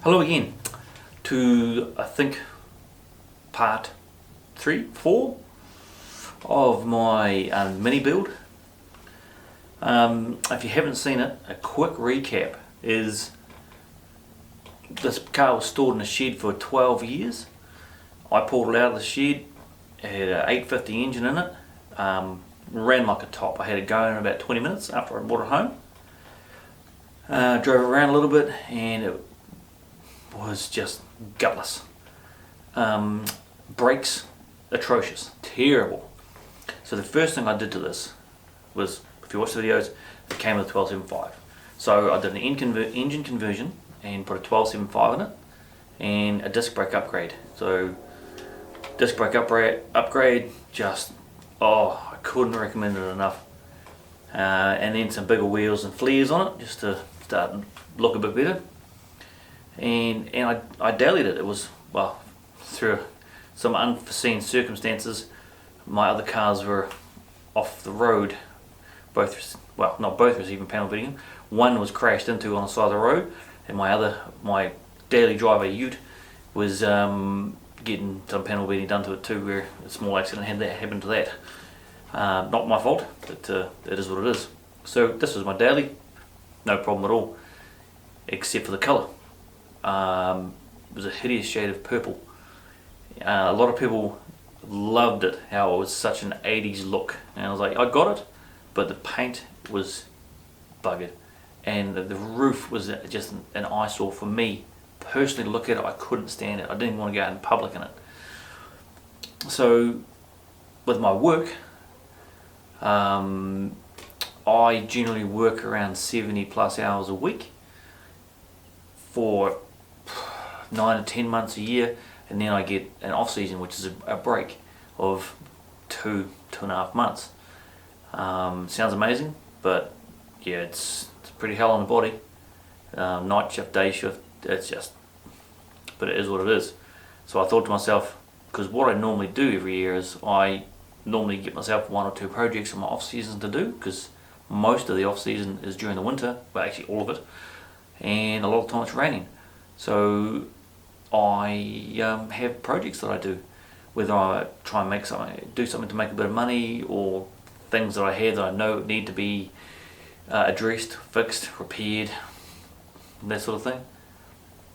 Hello again to, I think, part 4 of my mini build. If you haven't seen it, a quick recap is this car was stored in a shed for 12 years. I pulled it out of the shed. It had an 850 engine in it. Ran like a top. I had it going in about 20 minutes after I brought it home. Drove around a little bit and it was just gutless. Brakes atrocious, terrible. So the first thing I did to this was, if you watch the videos, it came with a 1275. So I did an engine conversion and put a 1275 in it and a disc brake upgrade. So disc brake upgrade, just, I couldn't recommend it enough. And then some bigger wheels and flares on it just to start look a bit better. And I dallied it. It was, well, through some unforeseen circumstances, my other cars were off the road. Not both receiving panel beating. One was crashed into on the side of the road, and my daily driver Ute was getting some panel beating done to it too, where a small accident had that happen to that. Not my fault, but it is what it is. So this was my daily, no problem at all, except for the colour. It was a hideous shade of purple. A lot of people loved it, how it was such an 80s look, and I was like, I got it, but the paint was buggered, and the roof was just an eyesore for me. Personally, look at it, I couldn't stand it. I didn't even want to go out in public in it. So with my work, I generally work around 70 plus hours a week for 9 to 10 months a year, and then I get an off season, which is a break of 2.5 months. Sounds amazing, but yeah, it's pretty hell on the body. Night shift, day shift, but it is what it is. So I thought to myself, because what I normally do every year is I normally get myself 1 or 2 projects in my off season to do, because most of the off season is during the winter, well actually all of it, and a lot of time it's raining. So I have projects that I do, whether I try and do something to make a bit of money, or things that I have that I know need to be addressed, fixed, repaired, that sort of thing.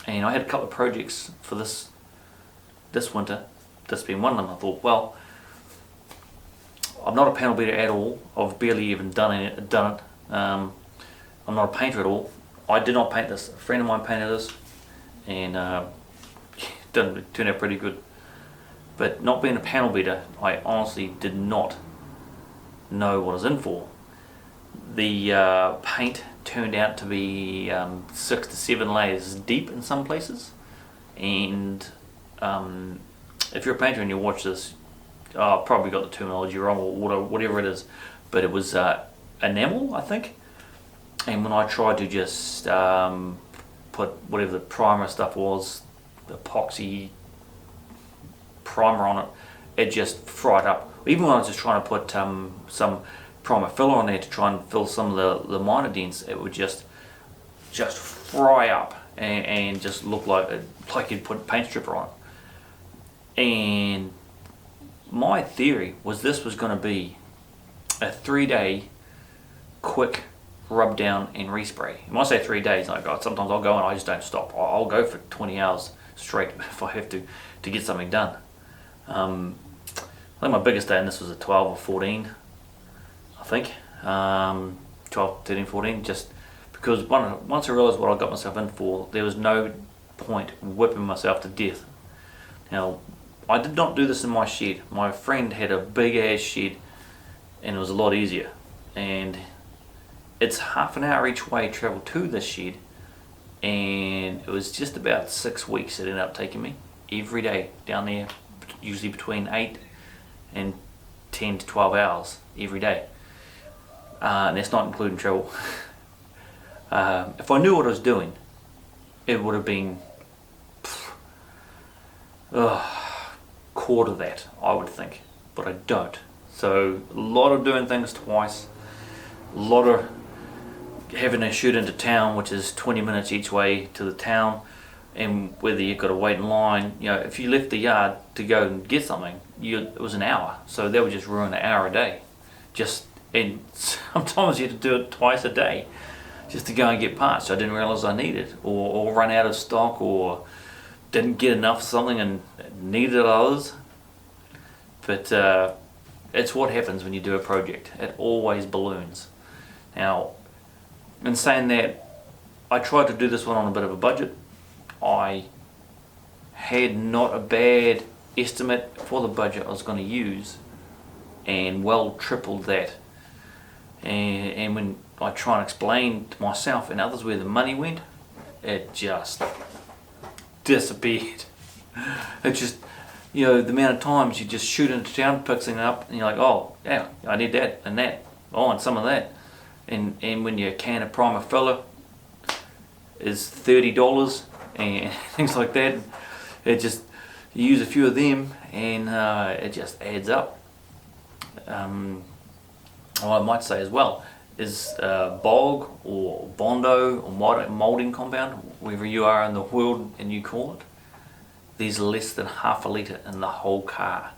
And I had a couple of projects for this winter, this being one of them. I thought, well, I'm not a panel beater at all. I've barely even done it. I'm not a painter at all. I did not paint this. A friend of mine painted this, and it turned out pretty good. But not being a panel beater, I honestly did not know what I was in for. The paint turned out to be 6 to 7 layers deep in some places, and if you're a painter and you watch this, I probably got the terminology wrong or whatever it is, but it was enamel, I think. And when I tried to just put whatever the primer stuff was, the epoxy primer on it, it just fried up. Even when I was just trying to put some primer filler on there to try and fill some of the minor dents, it would just fry up and just look like you'd put a paint stripper on it. And my theory was this was going to be a 3-day quick rub down and respray. And when I say 3 days, sometimes I'll go and I just don't stop. I'll go for 20 hours straight if I have to get something done. I think my biggest day in this was a 12 or 14, I think. 12, 13, 14, just because once I realised what I got myself in for, there was no point whipping myself to death. Now, I did not do this in my shed. My friend had a big ass shed and it was a lot easier. And it's half an hour each way travel to this shed, and it was just about 6 weeks it ended up taking me every day down there, usually between 8 and 10 to 12 hours every day. And that's not including travel. If I knew what I was doing, it would have been quarter that, I would think, but I don't. So a lot of doing things twice, a lot of having to shoot into town, which is 20 minutes each way to the town, and whether you've got to wait in line. If you left the yard to go and get something, it was an hour, so that would just ruin an hour a day. And sometimes you had to do it twice a day just to go and get parts I didn't realise I needed, or run out of stock, or didn't get enough of something and needed others. But it's what happens when you do a project. It always balloons. Now, in saying that, I tried to do this one on a bit of a budget. I had not a bad estimate for the budget I was going to use, and well tripled that. And when I try and explain to myself and others where the money went, it just disappeared. It just, the amount of times you just shoot into town, pick something up, and you're like, oh, yeah, I need that and that. Oh, and some of that. And when your can of primer filler is $30 and things like that, it just, you use a few of them and it just adds up. I might say as well is bog or bondo or moulding compound, wherever you are in the world and you call it, there's less than half a litre in the whole car.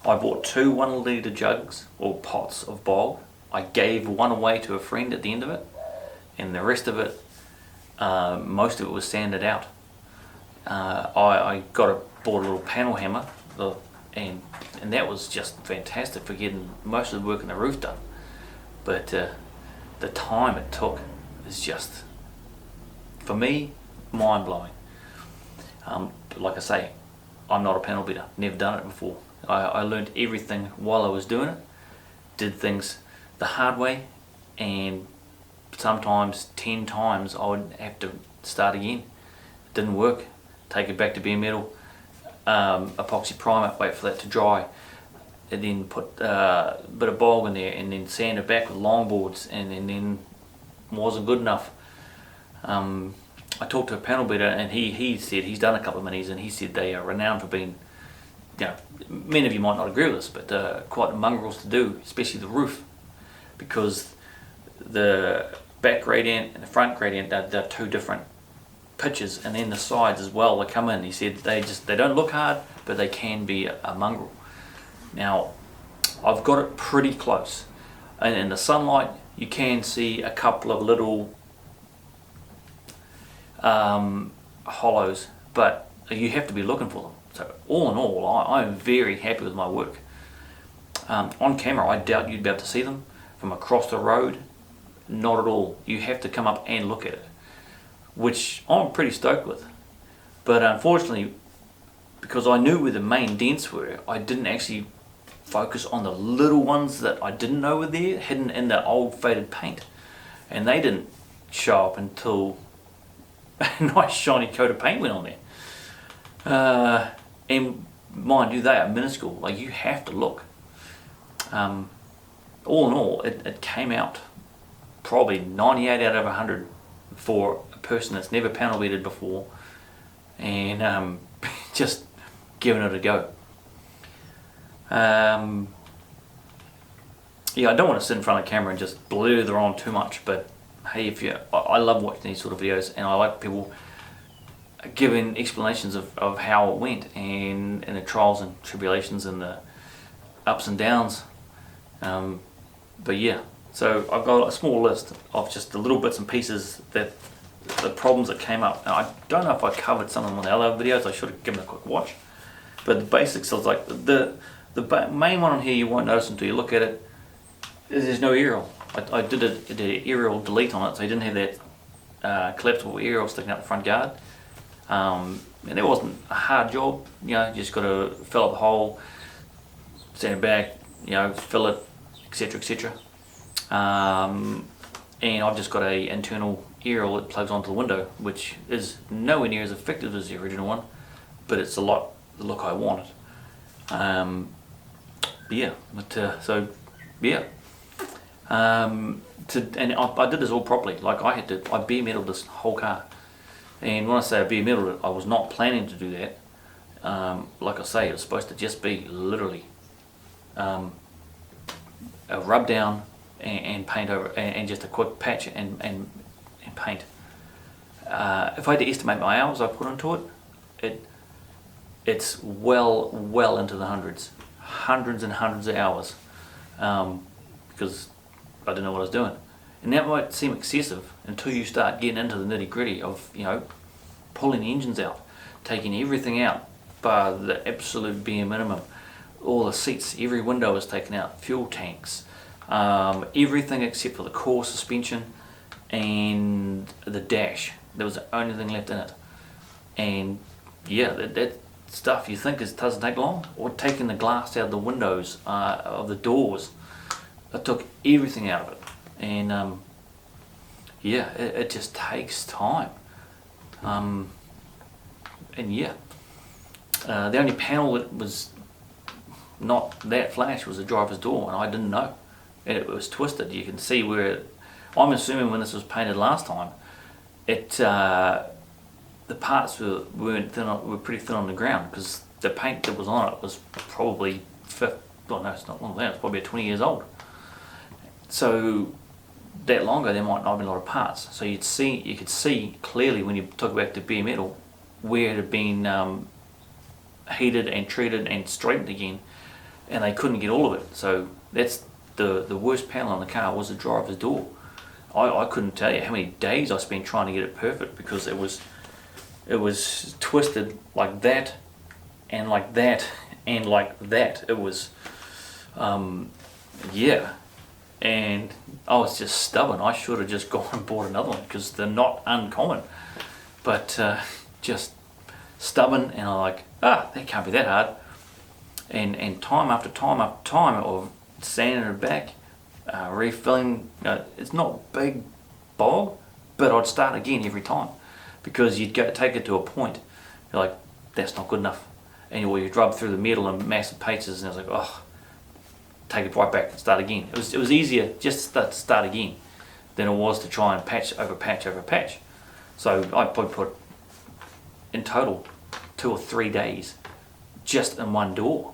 I bought 2 1 litre jugs or pots of bog. I gave one away to a friend at the end of it, and the rest of it, most of it was sanded out. I bought a little panel hammer, and that was just fantastic for getting most of the work on the roof done. But the time it took is just, for me, mind-blowing. Like I say, I'm not a panel beater, never done it before. I learned everything while I was doing it, did things the hard way, and sometimes 10 times I would have to start again. Didn't work, take it back to bare metal, epoxy primer, wait for that to dry, and then put a bit of bog in there, and then sand it back with longboards, and then wasn't good enough. I talked to a panel beater, and he said he's done a couple of minis, and he said they are renowned for being, many of you might not agree with this, but quite mongrels to do, especially the roof, because the back gradient and the front gradient, they're 2 different pitches, and then the sides as well, they come in. He said they don't look hard, but they can be a mongrel. Now, I've got it pretty close, and in the sunlight you can see a couple of little hollows, but you have to be looking for them. So all in all, I'm very happy with my work. On camera, I doubt you'd be able to see them from across the road. Not at all. You have to come up and look at it, which I'm pretty stoked with. But unfortunately, because I knew where the main dents were, I didn't actually focus on the little ones that I didn't know were there, hidden in the old faded paint. And they didn't show up until a nice shiny coat of paint went on there. And mind you, they are minuscule. Like, you have to look. All in all, it came out probably 98 out of 100 for a person that's never panel beated before, and just giving it a go. Yeah, I don't want to sit in front of the camera and just blather on too much, but hey, I love watching these sort of videos, and I like people giving explanations of how it went, and the trials and tribulations and the ups and downs. But yeah, so I've got a small list of just the little bits and pieces, that the problems that came up. Now, I don't know if I covered some of them on the other videos. I should have given a quick watch. But the basics is like the main one on here you won't notice until you look at it is there's no aerial. I did an aerial delete on it, so you didn't have that collapsible aerial sticking out the front guard. And it wasn't a hard job. You just got to fill up the hole, sand it back, fill it, etc, etc. And I've just got a internal aerial that plugs onto the window, which is nowhere near as effective as the original one, but it's a lot the look I wanted. And I did this all properly. Like, I bare metaled this whole car, and when I say I bare metaled it, I was not planning to do that. Like I say, it was supposed to just be literally a rub down and paint over, and just a quick patch and paint. if I had to estimate my hours I put into it's well into the hundreds and hundreds of hours, because I didn't know what I was doing. And that might seem excessive until you start getting into the nitty gritty of, pulling the engines out, taking everything out by the absolute bare minimum. All the seats, every window was taken out, fuel tanks, everything except for the core suspension and the dash. That was the only thing left in it. And yeah, that stuff you think doesn't take long. Or taking the glass out of the windows, of the doors. I took everything out of it. And yeah, it just takes time. And yeah, the only panel that was not that flash was the driver's door, and I didn't know. And it was twisted. You can see where I'm assuming when this was painted last time, the parts were pretty thin on the ground, because the paint that was on it was probably it's not long, it's probably 20 years old. So that longer there might not have been a lot of parts. So you could see clearly when you took back the bare metal where it had been heated and treated and straightened again, and they couldn't get all of it. So that's the worst panel on the car was the driver's door. I couldn't tell you how many days I spent trying to get it perfect, because it was twisted like that and like that and like that. It was yeah, and I was just stubborn. I should have just gone and bought another one, because they're not uncommon, but just stubborn, and I'm like, that can't be that hard. And time after time after time of sanding it back, refilling, it's not big bog, but I'd start again every time, because you'd take it to a point, you're like, that's not good enough, and you'd rub through the metal and massive patches, and I was like, take it right back and start again. It was easier just to start again than it was to try and patch over patch over patch. So I probably put in total 2 or 3 days just in one door.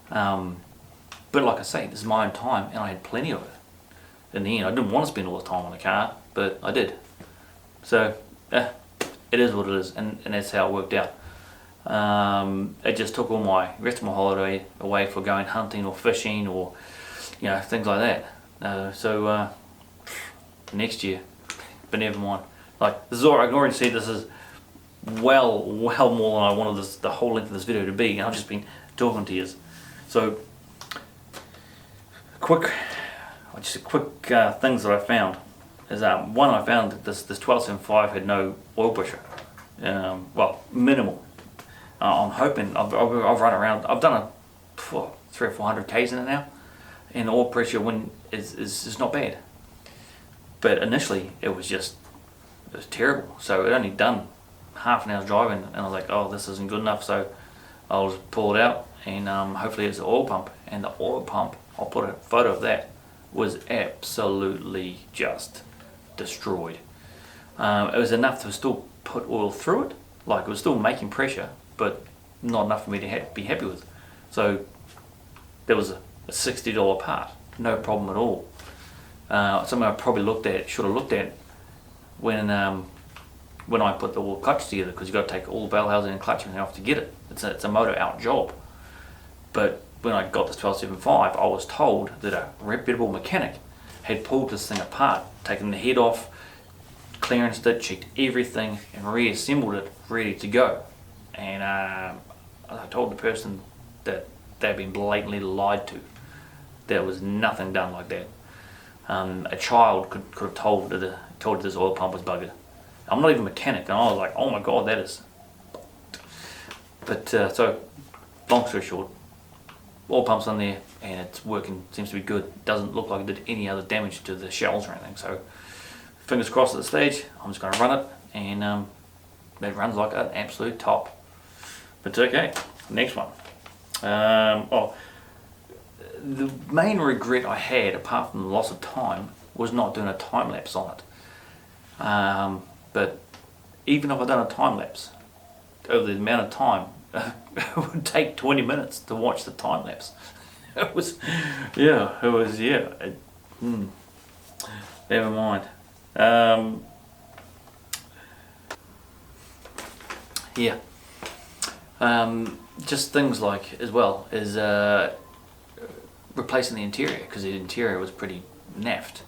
But like I say, this is my own time, and I had plenty of it. In the end, I didn't want to spend all the time on the car, but I did. So it is what it is, and that's how it worked out. It just took all my rest of my holiday away for going hunting or fishing or things like that. So next year, but never mind. Like this is I can already see this is well more than I wanted the whole length of this video to be, and I've just been talking to you. So quick things that I found is one, I found that this 1275 had no oil pressure, minimal. I'm hoping I've run around. I've done 300 or 400 k's in it now, and the oil pressure is not bad. But initially it was terrible. So it only done half an hour's driving, and I was like, this isn't good enough. So I'll just pull it out, and hopefully it's the oil pump. And the oil pump, I'll put a photo of that, was absolutely just destroyed. It was enough to still put oil through it, like it was still making pressure, but not enough for me to be happy with. So there was a $60 part, no problem at all. Something I probably should have looked at when I put the oil clutch together, because you've got to take all the bell housing and clutch and off to get it. It's a motor out job. But when I got this 1275, I was told that a reputable mechanic had pulled this thing apart, taken the head off, clearanced it, checked everything, and reassembled it ready to go. And I told the person that they'd been blatantly lied to. There was nothing done like that. A child could have told this oil pump was buggered. I'm not even a mechanic, and I was like, oh my god, that is. But so, long story short, oil pump's on there, and it's working, seems to be good. Doesn't look like it did any other damage to the shells or anything. So, fingers crossed at this stage. I'm just going to run it, and it runs like an absolute top. But it's okay. Next one. The main regret I had, apart from the loss of time, was not doing a time lapse on it. But even if I'd done a time lapse, over the amount of time, it would take 20 minutes to watch the time lapse. Never mind. yeah. Just things like, as well, is replacing the interior, because the interior was pretty naffed.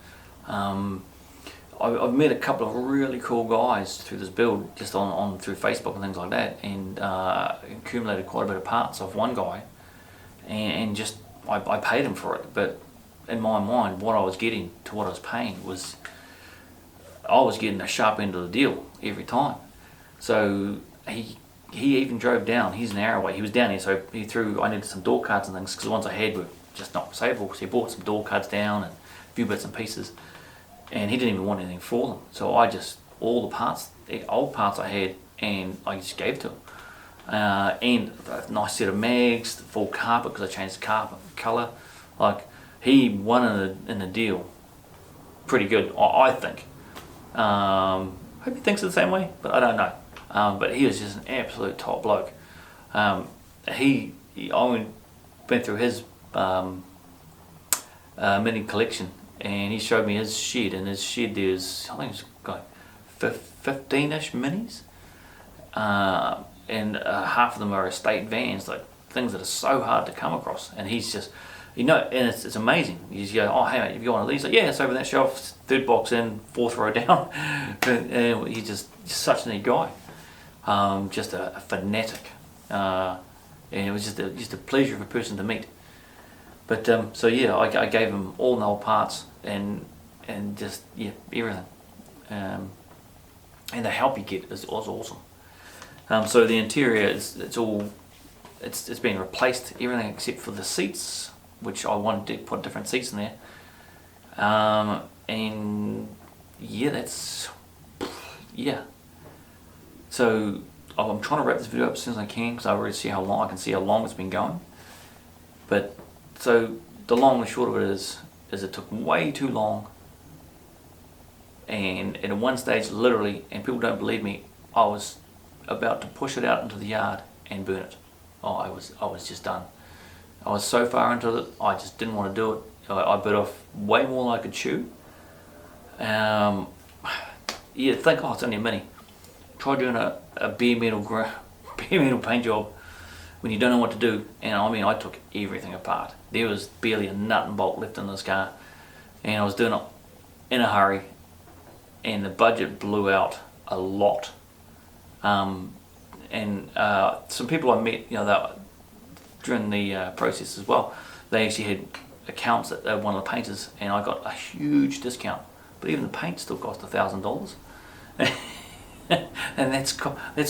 I've met a couple of really cool guys through this build, just on through Facebook and things like that, and accumulated quite a bit of parts off one guy, and just I paid him for it. But in my mind, what I was getting to what I was paying was, I was getting a sharp end of the deal every time. So he even drove down. He's an hour away. He was down here, so I needed some door cards and things, because the ones I had were just not savable. So he bought some door cards down and a few bits and pieces, and he didn't even want anything for them. So all the parts, the old parts I had, and I just gave to him. And a nice set of mags, the full carpet, because I changed the carpet colour. Like, he won in the deal pretty good, I think. Hope he thinks the same way, but I don't know. But he was just an absolute top bloke. I went through his mini collection, and he showed me his shed. And his shed, there's, I think it's got 15-ish minis, and half of them are estate vans, like things that are so hard to come across. And he's just, and it's amazing. You go, oh hey mate, have you got one of these? Like, yeah, it's over that shelf, third box in, fourth row down. And he's just such a neat guy. Just a fanatic, and it was just a pleasure of a person to meet. But so yeah, I gave him all null parts and just everything, and the help you get was awesome. So the interior it's been replaced, everything except for the seats, which I wanted to put different seats in there. And so I'm trying to wrap this video up as soon as I can, because I already see how long it's been going. But so the long and short of it is it took way too long, and at one stage, literally, and people don't believe me, I was about to push it out into the yard and burn it. I was just done. I was so far into it, I just didn't want to do it. I bit off way more than I could chew. Think, it's only a mini. Try doing a bare metal paint job when you don't know what to do. And I took everything apart. There was barely a nut and bolt left in this car, and I was doing it in a hurry, and the budget blew out a lot. And some people I met, that during the process as well, they actually had accounts that they were one of the painters, and I got a huge discount. But even the paint still cost $1,000. And that's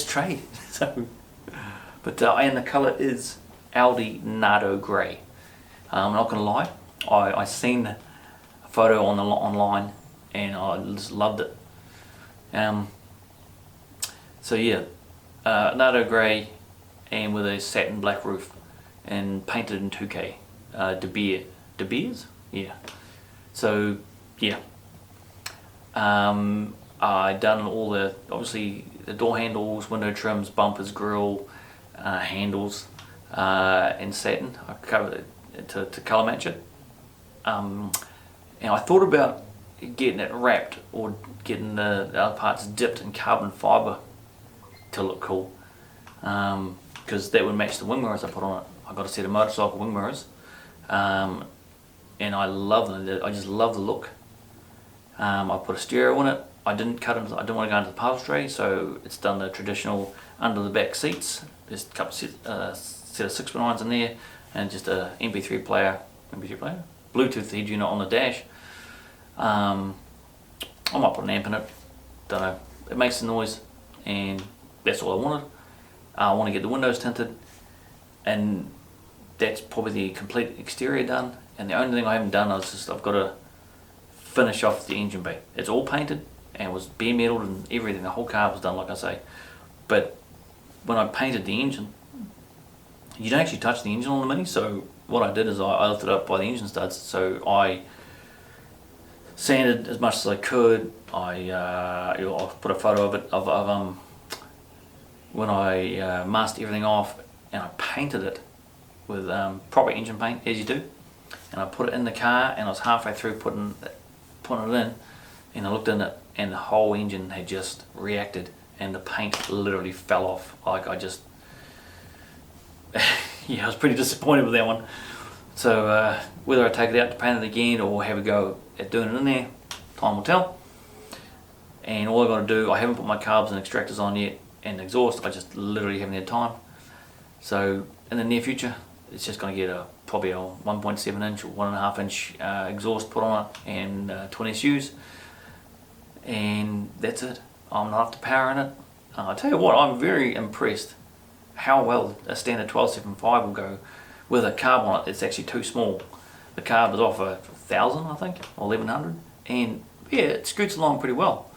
trade. So, but and the colour is Aldi Nardo Grey. I'm not gonna lie, I seen a photo online, and I just loved it. So yeah, Nardo Grey, and with a satin black roof, and painted in 2K. De Beers, yeah. So yeah. I done all obviously the door handles, window trims, bumpers, grille, handles, in satin. I covered it to colour match it. And I thought about getting it wrapped, or getting the other parts dipped in carbon fibre to look cool, because that would match the wing mirrors I put on it. I got a set of motorcycle wing mirrors, and I love them. I just love the look. I put a stereo in it. I didn't want to go into the upholstery, so it's done the traditional under the back seats. There's a couple set of 6x9s in there, and just a MP3 player, Bluetooth head unit on the dash. I might put an amp in it, don't know. It makes the noise, and that's all I wanted. I want to get the windows tinted, and that's probably the complete exterior done. And the only thing I haven't done is I've got to finish off the engine bay. It's all painted and was bare metaled and everything. The whole car was done, like I say. But when I painted the engine, you don't actually touch the engine on the Mini. So what I did is I lifted it up by the engine studs. So I sanded as much as I could. I'll put a photo of it of when I masked everything off, and I painted it with proper engine paint, as you do. And I put it in the car, and I was halfway through putting it in, and I looked in it, and the whole engine had just reacted and the paint literally fell off. Like I just, yeah, I was pretty disappointed with that one. So whether I take it out to paint it again or have a go at doing it in there, time will tell. And all I've got to do, I haven't put my carbs and extractors on yet, and exhaust, I just literally haven't had time. So in the near future, it's just going to get probably a 1.7 inch or 1.5 inch exhaust put on it, and 20 SUs, and that's it. I'm not after powering it. I tell you what, I'm very impressed how well a standard 1275 will go with a carb on it. It's actually too small. The carb is off 1,000, I think, or 1,100, and yeah, it scoots along pretty well.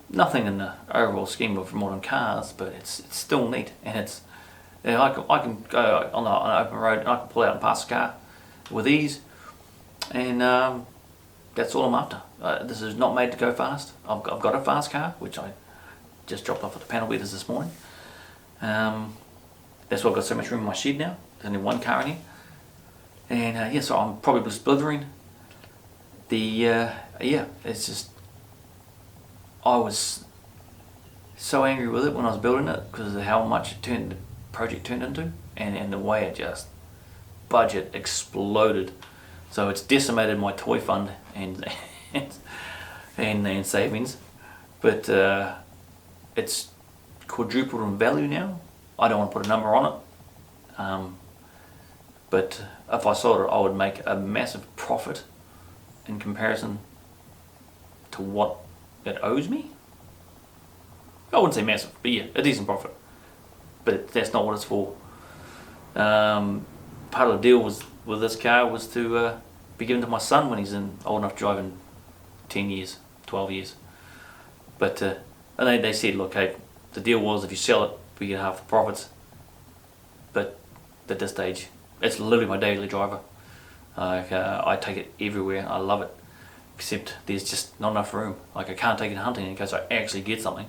Nothing in the overall scheme of modern cars, but it's still neat, and it's, yeah, I can go on an open road and I can pull out and pass the car with ease, and that's all I'm after. This is not made to go fast. I've got a fast car, which I just dropped off at the panel beaters this morning. That's why I've got so much room in my shed now. There's only one car in here, and yeah, so I'm probably blithering. Yeah, it's just, I was so angry with it when I was building it because of how much the project turned into, and the way it just, budget exploded. So it's decimated my toy fund and and savings, but it's quadrupled in value now. I don't want to put a number on it, but if I sold it, I would make a massive profit in comparison to what it owes me. I wouldn't say massive, but yeah, a decent profit. But that's not what it's for. Part of the deal with this car was to be given to my son when he's old enough to drive in 10 years, 12 years. But and they said, look, hey, the deal was if you sell it, we get half the profits. But at this stage, it's literally my daily driver. I take it everywhere. I love it. Except there's just not enough room. Like I can't take it hunting in case I actually get something.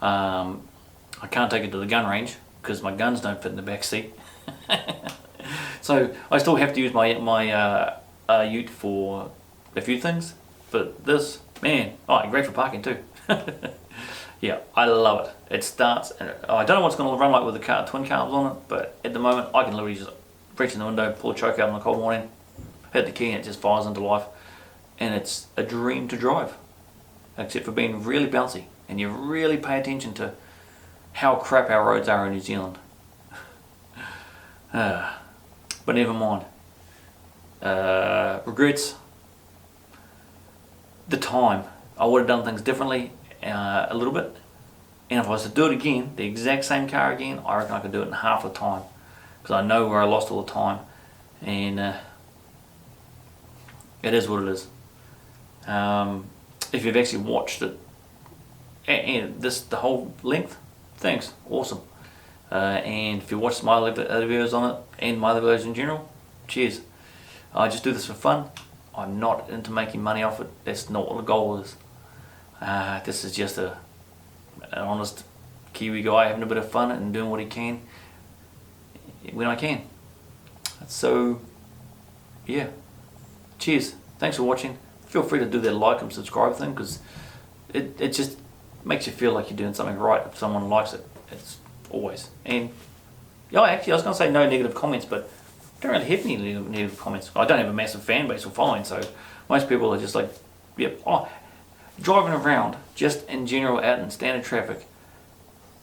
I can't take it to the gun range because my guns don't fit in the back seat. So I still have to use my ute for a few things. But this, man, great for parking too. Yeah, I love it. It starts, and I don't know what's going to run like with the twin carbs on it, but at the moment I can literally just reach in the window, pull a choke out on a cold morning, hit the key, and it just fires into life. And it's a dream to drive, except for being really bouncy, and you really pay attention to how crap our roads are in New Zealand. But never mind. Regrets. The time. I would have done things differently a little bit, and if I was to do it again, the exact same car again, I reckon I could do it in half the time, because I know where I lost all the time, and it is what it is. If you've actually watched it and the whole length, thanks, awesome. And if you watched my other videos on it and my other videos in general, cheers. I just do this for fun. I'm not into making money off it. That's not what the goal is. This is just an honest Kiwi guy having a bit of fun and doing what he can when I can. So yeah, cheers. Thanks for watching. Feel free to do that like and subscribe thing, because it just makes you feel like you're doing something right if someone likes it. It's always. And yeah, actually I was going to say no negative comments, but I don't really have any negative comments. I don't have a massive fan base or following, so most people are just like, yep. Driving around just in general out in standard traffic,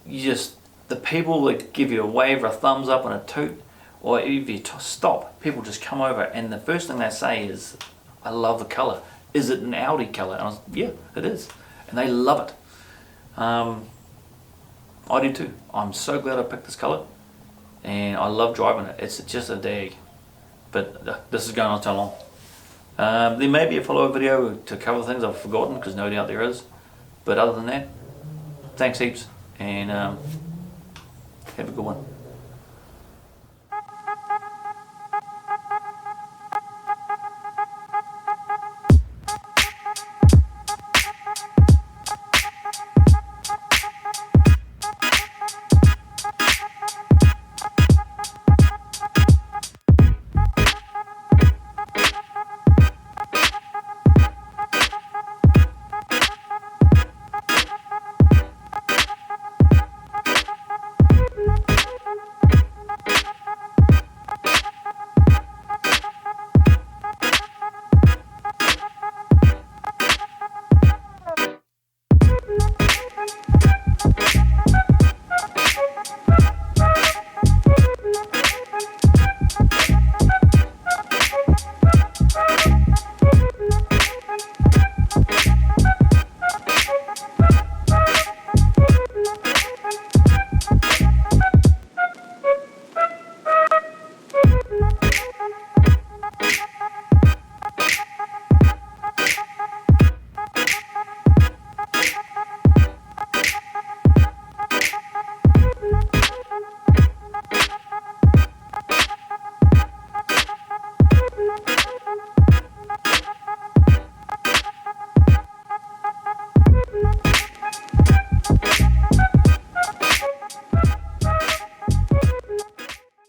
the people that give you a wave or a thumbs up and a toot, or if you stop, people just come over and the first thing they say is, I love the colour. Is it an Audi colour? And I was, yeah, it is. And they love it. I do too. I'm so glad I picked this colour, and I love driving it. It's just a dag. But this is going on so long. There may be a follow-up video to cover things I've forgotten, because no doubt there is. But other than that, thanks heaps, and have a good one.